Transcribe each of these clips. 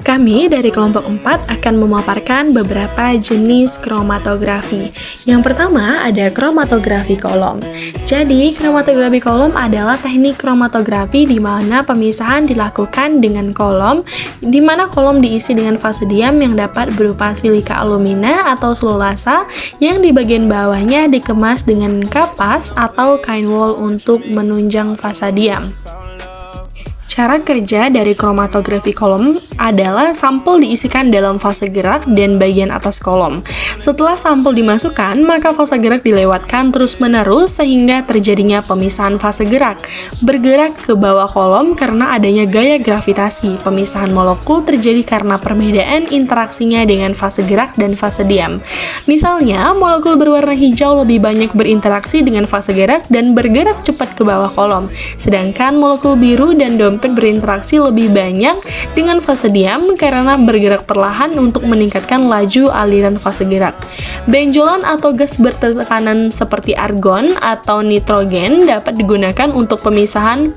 Kami dari kelompok 4 akan memaparkan beberapa jenis kromatografi. Yang pertama ada kromatografi kolom. Jadi, kromatografi kolom adalah teknik kromatografi di mana pemisahan dilakukan dengan kolom, di mana kolom diisi dengan fase diam yang dapat berupa silika alumina atau selulasa yang di bagian bawahnya dikemas dengan kapas atau kain wol untuk menunjang fase diam. Cara kerja dari kromatografi kolom adalah sampel diisikan dalam fase gerak dan bagian atas kolom. Setelah sampel dimasukkan, maka fase gerak dilewatkan terus-menerus sehingga terjadinya pemisahan fase gerak. Bergerak ke bawah kolom karena adanya gaya gravitasi. Pemisahan molekul terjadi karena perbedaan interaksinya dengan fase gerak dan fase diam. Misalnya, molekul berwarna hijau lebih banyak berinteraksi dengan fase gerak dan bergerak cepat ke bawah kolom, sedangkan molekul biru dan dompet berinteraksi lebih banyak dengan fase diam karena bergerak perlahan untuk meningkatkan laju aliran fase gerak. Benjolan atau gas bertekanan seperti argon atau nitrogen dapat digunakan untuk pemisahan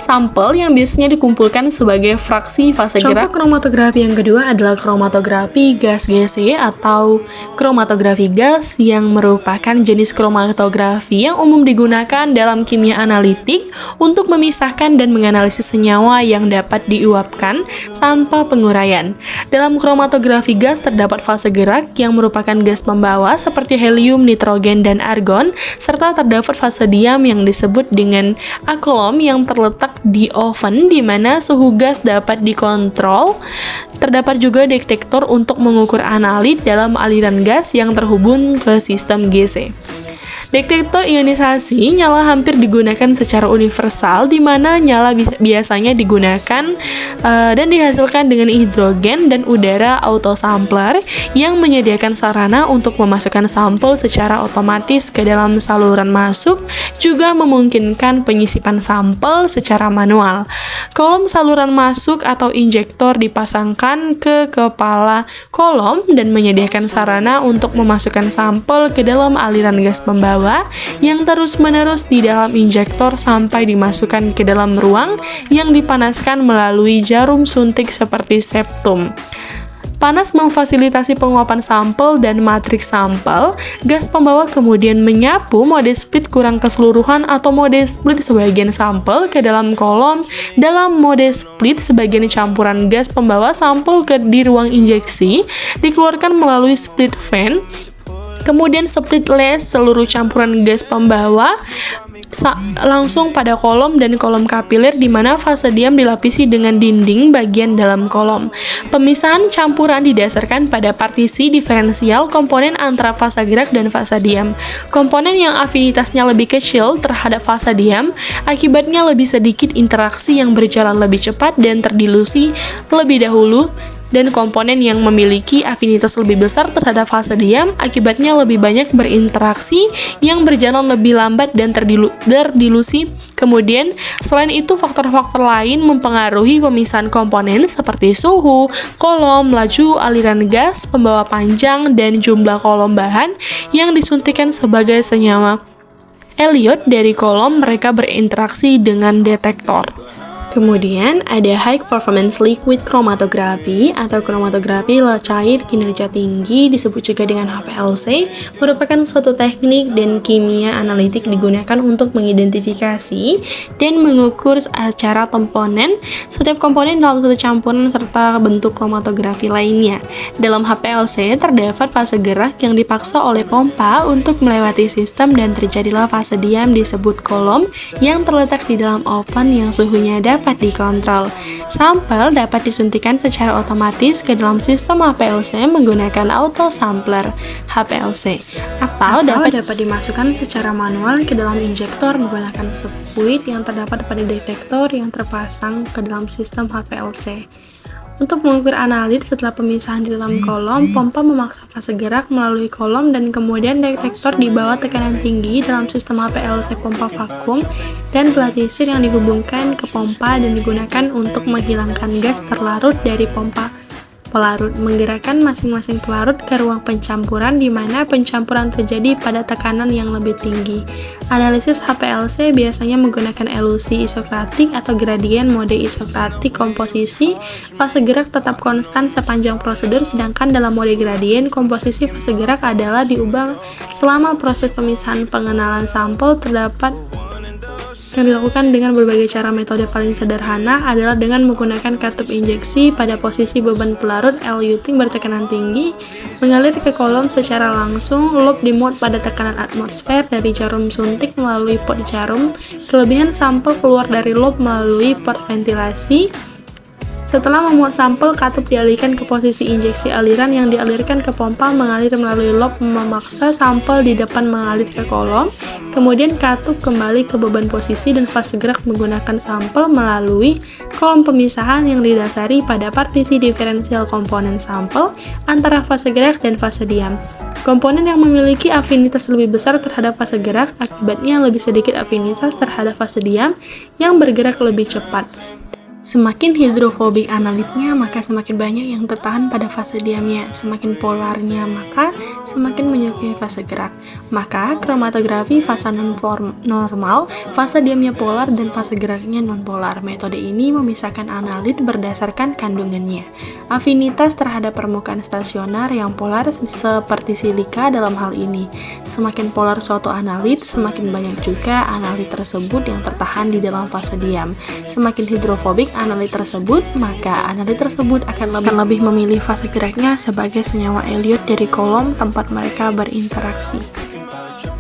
sampel yang biasanya dikumpulkan sebagai fraksi fase gerak. Contoh kromatografi yang kedua adalah kromatografi gas GC atau kromatografi gas yang merupakan jenis kromatografi yang umum digunakan dalam kimia analitik untuk memisahkan dan menganalisis senyawa yang dapat diuapkan tanpa penguraian. Dalam kromatografi gas terdapat fase gerak yang merupakan gas pembawa seperti helium, nitrogen, dan argon, serta terdapat fase diam yang disebut dengan akolom yang terletak di oven di mana suhu gas dapat dikontrol. Terdapat juga detektor untuk mengukur analit dalam aliran gas yang terhubung ke sistem GC. Detektor ionisasi nyala hampir digunakan secara universal, di mana nyala biasanya digunakan dan dihasilkan dengan hidrogen dan udara autosampler yang menyediakan sarana untuk memasukkan sampel secara otomatis ke dalam saluran masuk, juga memungkinkan penyisipan sampel secara manual. Kolom saluran masuk atau injektor dipasangkan ke kepala kolom dan menyediakan sarana untuk memasukkan sampel ke dalam aliran gas pembawa yang terus-menerus di dalam injektor sampai dimasukkan ke dalam ruang yang dipanaskan melalui jarum suntik seperti septum. Panas memfasilitasi penguapan sampel dan matriks sampel. Gas pembawa kemudian menyapu mode split kurang keseluruhan atau mode split sebagian sampel ke dalam kolom. Dalam mode split, sebagian campuran gas pembawa sampel di ruang injeksi dikeluarkan melalui split fan. Kemudian split less seluruh campuran gas pembawa langsung pada kolom dan kolom kapiler, di mana fase diam dilapisi dengan dinding bagian dalam kolom. Pemisahan campuran didasarkan pada partisi diferensial komponen antara fase gerak dan fase diam. Komponen yang afinitasnya lebih kecil terhadap fase diam, akibatnya lebih sedikit interaksi yang berjalan lebih cepat dan terdilusi lebih dahulu, dan komponen yang memiliki afinitas lebih besar terhadap fase diam, akibatnya lebih banyak berinteraksi yang berjalan lebih lambat dan terdilusi. Kemudian, selain itu, faktor-faktor lain mempengaruhi pemisahan komponen seperti suhu, kolom, laju aliran gas, pembawa panjang, dan jumlah kolom bahan yang disuntikan sebagai senyawa Elliott dari kolom mereka berinteraksi dengan detektor. Kemudian ada High Performance Liquid Chromatography atau kromatografi cair kinerja tinggi, disebut juga dengan HPLC, merupakan suatu teknik dan kimia analitik digunakan untuk mengidentifikasi dan mengukur secara komponen setiap komponen dalam satu campuran serta bentuk kromatografi lainnya. Dalam HPLC terdapat fase gerak yang dipaksa oleh pompa untuk melewati sistem dan terjadilah fase diam disebut kolom yang terletak di dalam oven yang suhunya dapat dikontrol. Sampel dapat disuntikan secara otomatis ke dalam sistem HPLC menggunakan autosampler HPLC atau dapat dimasukkan secara manual ke dalam injektor menggunakan spuit yang terdapat pada detektor yang terpasang ke dalam sistem HPLC. Untuk mengukur analit setelah pemisahan di dalam kolom, pompa memaksa fase gerak melalui kolom dan kemudian detektor di bawah tekanan tinggi dalam sistem HPLC pompa vakum dan pelatisir yang dihubungkan ke pompa dan digunakan untuk menghilangkan gas terlarut dari pompa pelarut, menggerakkan masing-masing pelarut ke ruang pencampuran di mana pencampuran terjadi pada tekanan yang lebih tinggi. Analisis HPLC biasanya menggunakan elusi isokratik atau gradien mode isokratik komposisi. Fase gerak tetap konstan sepanjang prosedur, sedangkan dalam mode gradien, komposisi fase gerak adalah diubah selama proses pemisahan. Pengenalan sampel terdapat yang dilakukan dengan berbagai cara. Metode paling sederhana adalah dengan menggunakan katup injeksi pada posisi beban pelarut L-Uting bertekanan tinggi, mengalir ke kolom secara langsung, loop dimuat pada tekanan atmosfer dari jarum suntik melalui pot jarum, kelebihan sampel keluar dari loop melalui port ventilasi. Setelah memuat sampel, katup dialihkan ke posisi injeksi. Aliran yang dialirkan ke pompa mengalir melalui loop, memaksa sampel di depan mengalir ke kolom. Kemudian katup kembali ke beban posisi dan fase gerak menggunakan sampel melalui kolom pemisahan yang didasari pada partisi diferensial komponen sampel antara fase gerak dan fase diam. Komponen yang memiliki afinitas lebih besar terhadap fase gerak, akibatnya lebih sedikit afinitas terhadap fase diam yang bergerak lebih cepat. Semakin hidrofobik analitnya, maka semakin banyak yang tertahan pada fase diamnya. Semakin polarnya, maka semakin menyukai fase gerak. Maka kromatografi fase normal, fase diamnya polar, dan fase geraknya non-polar. Metode ini memisahkan analit berdasarkan kandungannya. Afinitas terhadap permukaan stasioner yang polar seperti silika dalam hal ini. Semakin polar suatu analit, semakin banyak juga analit tersebut yang tertahan di dalam fase diam. Semakin hidrofobik analit tersebut, maka analit tersebut akan lebih memilih fase geraknya sebagai senyawa Elliott dari kolom tempat mereka berinteraksi.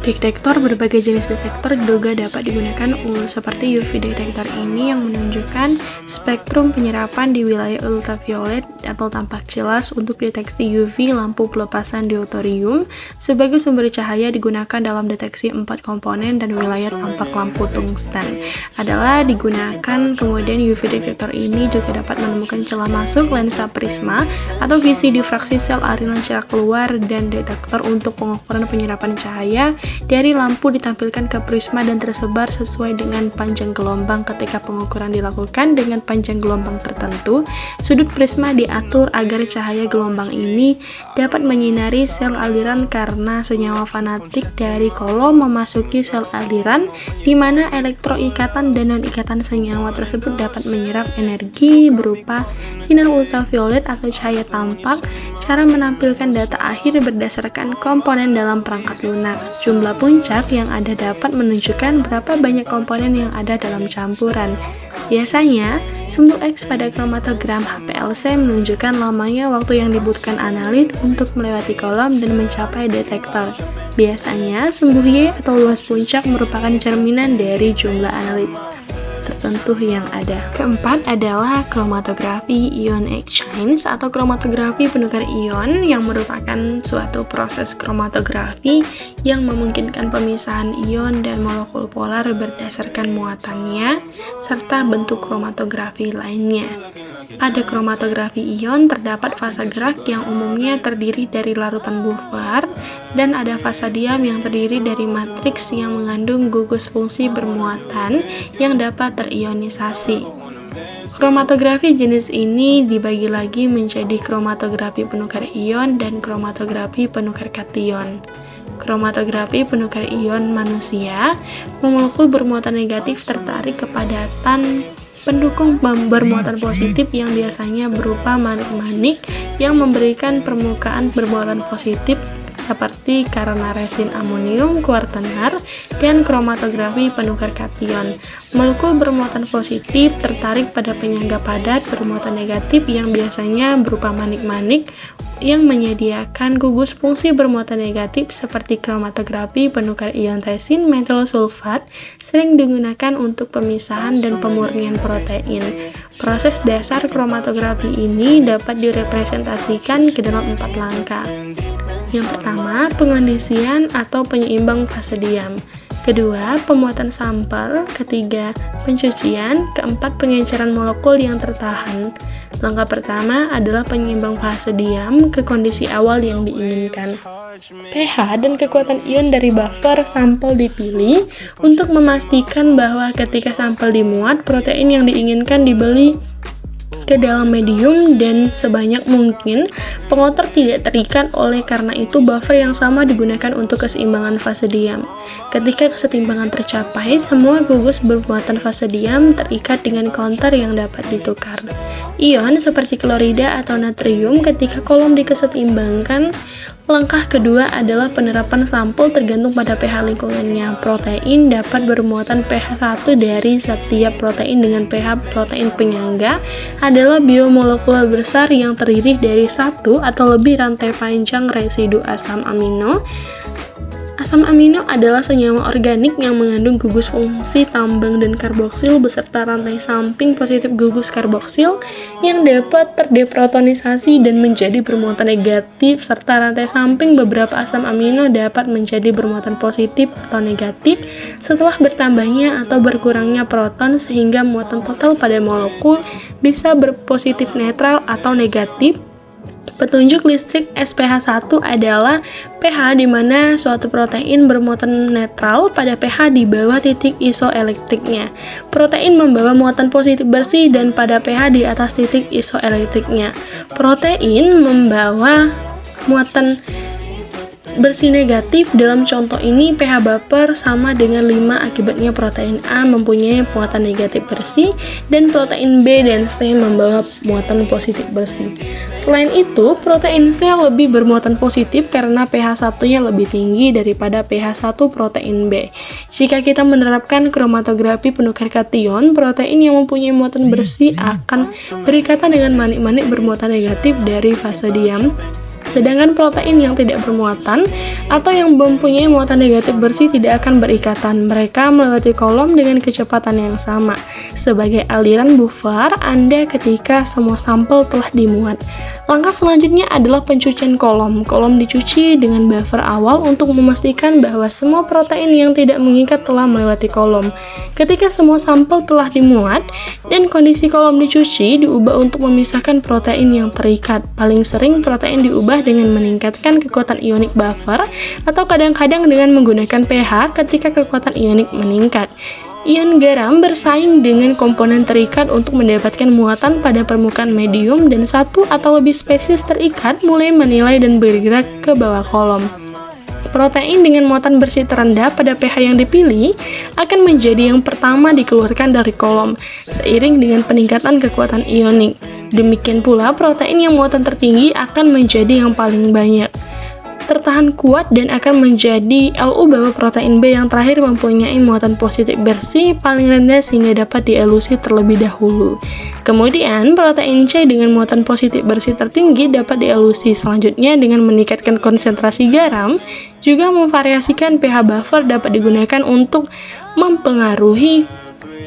Detektor berbagai jenis detektor juga dapat digunakan seperti UV detektor ini yang menunjukkan spektrum penyerapan di wilayah ultraviolet atau tampak jelas untuk deteksi UV lampu pelepasan deuterium. Sebagai sumber cahaya digunakan dalam deteksi 4 komponen dan wilayah tampak lampu tungsten adalah digunakan. Kemudian UV detektor ini juga dapat menemukan celah masuk lensa prisma atau visi difraksi sel aliran cahaya keluar, dan detektor untuk pengukuran penyerapan cahaya dari lampu ditampilkan ke prisma dan tersebar sesuai dengan panjang gelombang. Ketika pengukuran dilakukan dengan panjang gelombang tertentu, sudut prisma diatur agar cahaya gelombang ini dapat menyinari sel aliran karena senyawa fanatik dari kolom memasuki sel aliran, di mana elektroikatan dan non-ikatan senyawa tersebut dapat menyerap energi berupa sinar ultraviolet atau cahaya tampak. Cara menampilkan data akhir berdasarkan komponen dalam perangkat lunak. Jumlah puncak yang ada dapat menunjukkan berapa banyak komponen yang ada dalam campuran. Biasanya, sumbu X pada kromatogram HPLC menunjukkan lamanya waktu yang dibutuhkan analit untuk melewati kolom dan mencapai detektor. Biasanya, sumbu Y atau luas puncak merupakan cerminan dari jumlah analit tertentu yang ada. Keempat adalah kromatografi ion exchange atau kromatografi penukar ion, yang merupakan suatu proses kromatografi yang memungkinkan pemisahan ion dan molekul polar berdasarkan muatannya serta bentuk kromatografi lainnya. Pada kromatografi ion terdapat fase gerak yang umumnya terdiri dari larutan buffer, dan ada fase diam yang terdiri dari matriks yang mengandung gugus fungsi bermuatan yang dapat terionisasi. Kromatografi jenis ini dibagi lagi menjadi kromatografi penukar ion dan kromatografi penukar kation. Kromatografi penukar ion manusia, molekul bermuatan negatif tertarik ke padatan pendukung bermuatan positif yang biasanya berupa manik-manik yang memberikan permukaan bermuatan positif seperti karena resin amonium kuartenar, dan kromatografi penukar kation. Molekul bermuatan positif tertarik pada penyangga padat bermuatan negatif yang biasanya berupa manik-manik yang menyediakan gugus fungsi bermuatan negatif seperti kromatografi penukar ion resin metil sulfat sering digunakan untuk pemisahan dan pemurnian protein. Proses dasar kromatografi ini dapat direpresentasikan ke dalam 4 langkah. Yang pertama, pengondisian atau penyeimbang fase diam. Kedua, pemuatan sampel. Ketiga, pencucian. Keempat, pengenceran molekul yang tertahan. Langkah pertama adalah penyeimbang fase diam ke kondisi awal yang diinginkan. pH dan kekuatan ion dari buffer sampel dipilih untuk memastikan bahwa ketika sampel dimuat, protein yang diinginkan dibeli ke dalam medium dan sebanyak mungkin pengotor tidak terikat. Oleh karena itu buffer yang sama digunakan untuk keseimbangan fase diam. Ketika kesetimbangan tercapai, semua gugus bermuatan fase diam terikat dengan counter yang dapat ditukar. Ion seperti klorida atau natrium ketika kolom dikesetimbangkan. Langkah kedua adalah penerapan sampel tergantung pada pH lingkungannya. Protein dapat bermuatan pH 1 dari setiap protein dengan pH protein penyangga adalah biomolekular besar yang terdiri dari satu atau lebih rantai panjang residu asam amino. Asam amino adalah senyawa organik yang mengandung gugus fungsi tambang dan karboksil beserta rantai samping positif gugus karboksil yang dapat terdeprotonisasi dan menjadi bermuatan negatif, serta rantai samping beberapa asam amino dapat menjadi bermuatan positif atau negatif setelah bertambahnya atau berkurangnya proton, sehingga muatan total pada molekul bisa berpositif netral atau negatif. Petunjuk listrik SpH1 adalah pH di mana suatu protein bermuatan netral pada pH di bawah titik isoelektriknya. Protein membawa muatan positif bersih dan pada pH di atas titik isoelektriknya. Protein membawa muatan bersih negatif. Dalam contoh ini pH buffer sama dengan 5, akibatnya protein A mempunyai muatan negatif bersih dan protein B dan C membawa muatan positif bersih. Selain itu, protein C lebih bermuatan positif karena pH 1-nya lebih tinggi daripada pH 1 protein B. Jika kita menerapkan kromatografi penukar kation, protein yang mempunyai muatan bersih akan berikatan dengan manik-manik bermuatan negatif dari fase diam. Sedangkan protein yang tidak bermuatan atau yang mempunyai muatan negatif bersih tidak akan berikatan. Mereka melewati kolom dengan kecepatan yang sama. Sebagai aliran buffer Anda ketika semua sampel telah dimuat. Langkah selanjutnya adalah pencucian kolom. Kolom dicuci dengan buffer awal untuk memastikan bahwa semua protein yang tidak mengikat telah melewati kolom. Ketika semua sampel telah dimuat dan kondisi kolom dicuci, diubah untuk memisahkan protein yang terikat. Paling sering protein diubah dengan meningkatkan kekuatan ionik buffer atau kadang-kadang dengan menggunakan pH ketika kekuatan ionik meningkat. Ion garam bersaing dengan komponen terikat untuk mendapatkan muatan pada permukaan medium, dan satu atau lebih spesies terikat mulai menilai dan bergerak ke bawah kolom. Protein dengan muatan bersih terendah pada pH yang dipilih akan menjadi yang pertama dikeluarkan dari kolom, seiring dengan peningkatan kekuatan ionik. Demikian pula, protein yang muatan tertinggi akan menjadi yang paling banyak tertahan kuat dan akan menjadi LU bawah protein B yang terakhir mempunyai muatan positif bersih paling rendah sehingga dapat dielusi terlebih dahulu. Kemudian, protein C dengan muatan positif bersih tertinggi dapat dielusi. Selanjutnya, dengan meningkatkan konsentrasi garam, juga memvariasikan pH buffer dapat digunakan untuk mempengaruhi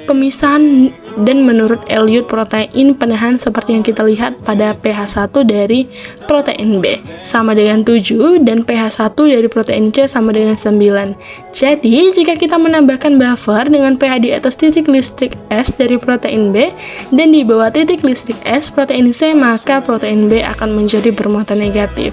pemisahan dan menurut Elliott protein penahan seperti yang kita lihat pada pH 1 dari protein B sama dengan 7 dan pH 1 dari protein C sama dengan 9. Jadi, jika kita menambahkan buffer dengan pH di atas titik listrik S dari protein B dan di bawah titik listrik S protein C, maka protein B akan menjadi bermuatan negatif.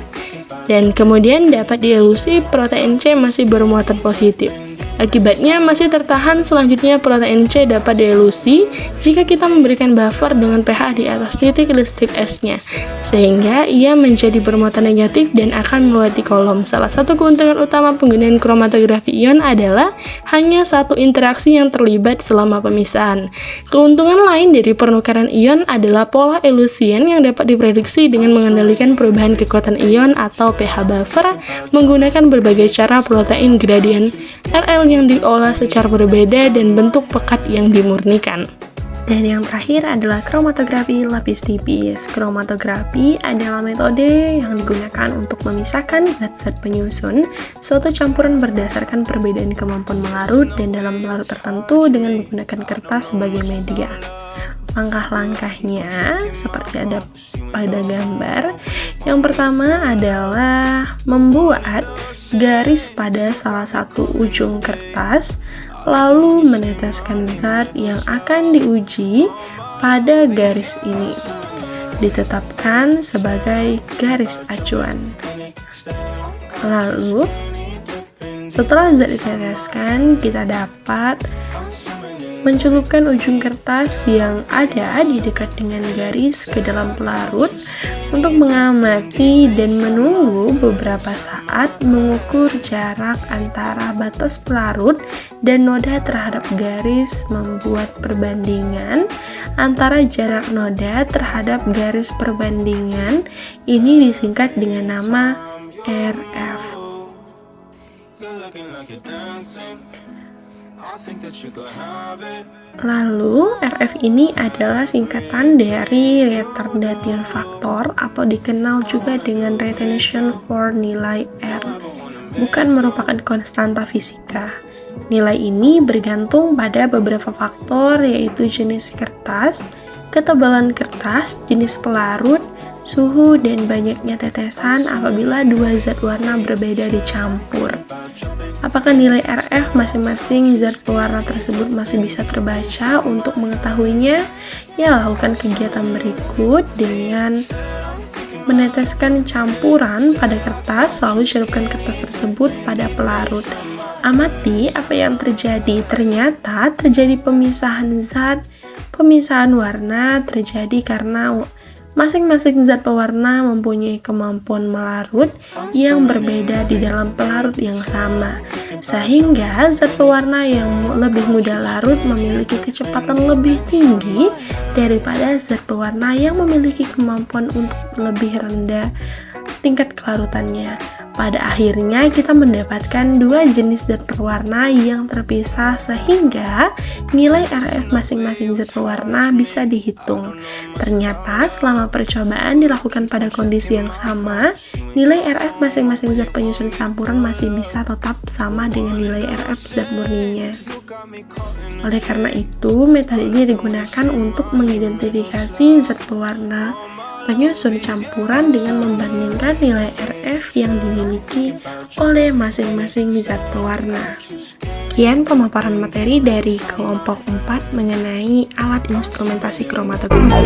Dan kemudian dapat dielusi protein C masih bermuatan positif. Akibatnya masih tertahan. Selanjutnya protein C dapat dielusi jika kita memberikan buffer dengan pH di atas titik listrik S-nya, sehingga ia menjadi bermuatan negatif dan akan melewati kolom. Salah satu keuntungan utama penggunaan kromatografi ion adalah hanya satu interaksi yang terlibat selama pemisahan. Keuntungan lain dari penukaran ion adalah pola elusian yang dapat diprediksi dengan mengendalikan perubahan kekuatan ion atau pH buffer menggunakan berbagai cara protein gradien RL yang diolah secara berbeda dan bentuk pekat yang dimurnikan. Dan yang terakhir adalah kromatografi lapis tipis. Kromatografi adalah metode yang digunakan untuk memisahkan zat-zat penyusun suatu campuran berdasarkan perbedaan kemampuan melarut dan dalam larut tertentu dengan menggunakan kertas sebagai media. Langkah-langkahnya seperti ada pada gambar. Yang pertama adalah membuat garis pada salah satu ujung kertas, lalu meneteskan zat yang akan diuji pada garis ini. Ditetapkan sebagai garis acuan. Lalu, setelah zat diteteskan, kita dapat Mencelupkan ujung kertas yang ada di dekat dengan garis ke dalam pelarut untuk mengamati dan menunggu beberapa saat, mengukur jarak antara batas pelarut dan noda terhadap garis, membuat perbandingan antara jarak noda terhadap garis perbandingan. Ini disingkat dengan nama RF. Lalu, RF ini adalah singkatan dari retardation factor atau dikenal juga dengan retention for nilai R. Bukan merupakan konstanta fisika. Nilai ini bergantung pada beberapa faktor, yaitu jenis kertas, ketebalan kertas, jenis pelarut, suhu, dan banyaknya tetesan apabila dua zat warna berbeda dicampur. Apakah nilai RF masing-masing zat pewarna tersebut masih bisa terbaca? Untuk mengetahuinya, ya lakukan kegiatan berikut dengan meneteskan campuran pada kertas, lalu celupkan kertas tersebut pada pelarut. Amati apa yang terjadi. Ternyata terjadi pemisahan zat, pemisahan warna terjadi karena masing-masing zat pewarna mempunyai kemampuan melarut yang berbeda di dalam pelarut yang sama, sehingga zat pewarna yang lebih mudah larut memiliki kecepatan lebih tinggi daripada zat pewarna yang memiliki kemampuan untuk lebih rendah tingkat kelarutannya. Pada akhirnya kita mendapatkan dua jenis zat pewarna yang terpisah, sehingga nilai RF masing-masing zat pewarna bisa dihitung. Ternyata selama percobaan dilakukan pada kondisi yang sama, nilai RF masing-masing zat penyusun campuran masih bisa tetap sama dengan nilai RF zat murninya. Oleh karena itu, metode ini digunakan untuk mengidentifikasi zat pewarna penyusun campuran dengan membandingkan nilai RF yang dimiliki oleh masing-masing zat pewarna. Sekian pemaparan materi dari kelompok 4 mengenai alat instrumentasi kromatografi.